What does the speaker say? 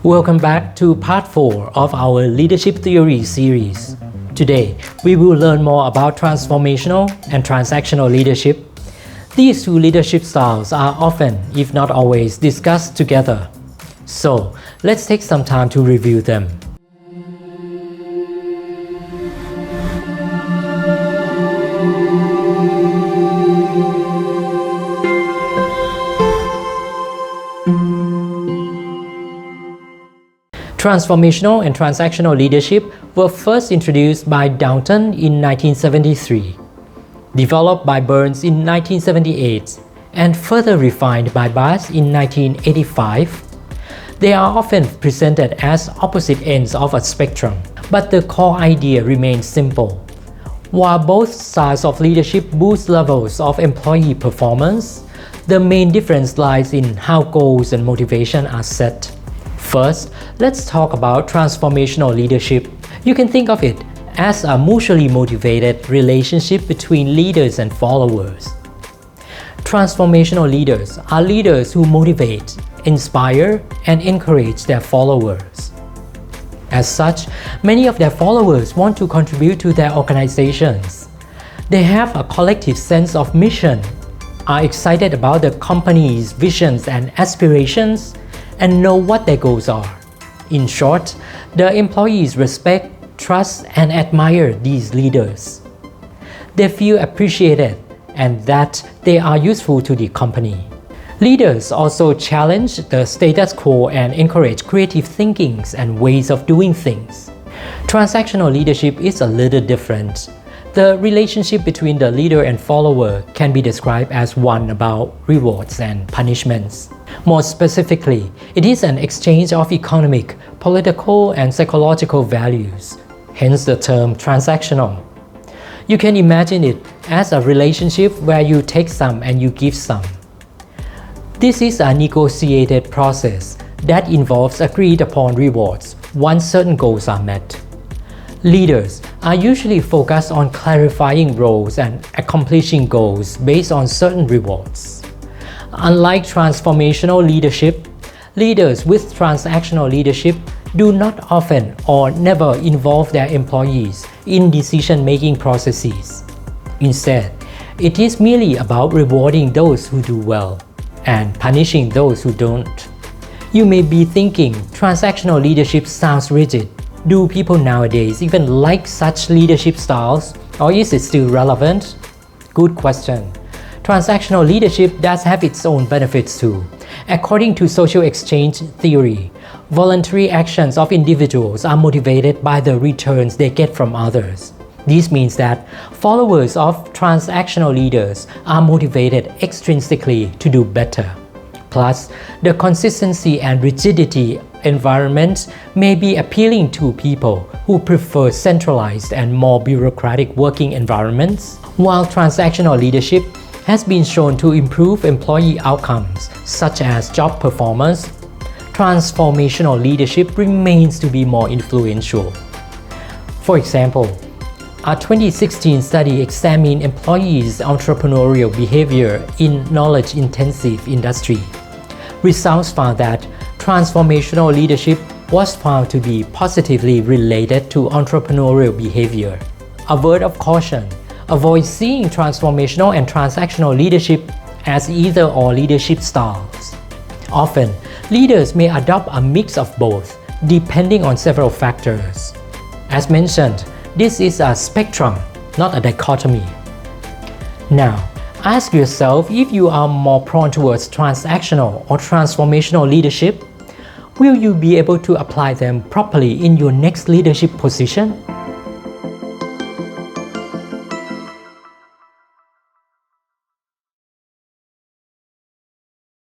Welcome back to part 4 of our Leadership Theory series. Today, we will learn more about transformational and transactional leadership. These two leadership styles are often, if not always, discussed together. So, let's take some time to review them. Transformational and transactional leadership were first introduced by Downton in 1973, developed by Burns in 1978, and further refined by Bass in 1985. They are often presented as opposite ends of a spectrum, but the core idea remains simple. While both styles of leadership boost levels of employee performance, the main difference lies in how goals and motivation are set. First, let's talk about transformational leadership. You can think of it as a mutually motivated relationship between leaders and followers. Transformational leaders are leaders who motivate, inspire, and encourage their followers. As such, many of their followers want to contribute to their organizations. They have a collective sense of mission, are excited about the company's visions and aspirations, and know what their goals are. In short, the employees respect, trust, and admire these leaders. They feel appreciated and that they are useful to the company. Leaders also challenge the status quo and encourage creative thinkings and ways of doing things. Transactional leadership is a little different. The relationship between the leader and follower can be described as one about rewards and punishments. More specifically, it is an exchange of economic, political, and psychological values, hence the term transactional. You can imagine it as a relationship where you take some and you give some. This is a negotiated process that involves agreed upon rewards once certain goals are met. Leaders are usually focused on clarifying roles and accomplishing goals based on certain rewards. Unlike transformational leadership, leaders with transactional leadership do not often or never involve their employees in decision-making processes. Instead, it is merely about rewarding those who do well and punishing those who don't. You may be thinking transactional leadership sounds rigid. Do people nowadays even like such leadership styles, or is it still relevant? Good question. Transactional leadership does have its own benefits too. According to social exchange theory, voluntary actions of individuals are motivated by the returns they get from others. This means that followers of transactional leaders are motivated extrinsically to do better. Plus, the consistency and rigidity environment may be appealing to people who prefer centralized and more bureaucratic working environments. While transactional leadership has been shown to improve employee outcomes such as job performance, transformational leadership remains to be more influential. For example, a 2016 study examined employees' entrepreneurial behavior in knowledge-intensive industry. Results found that transformational leadership was found to be positively related to entrepreneurial behavior. A word of caution: avoid seeing transformational and transactional leadership as either-or leadership styles. Often, leaders may adopt a mix of both, depending on several factors. As mentioned, this is a spectrum, not a dichotomy. Now, ask yourself if you are more prone towards transactional or transformational leadership. Will you be able to apply them properly in your next leadership position?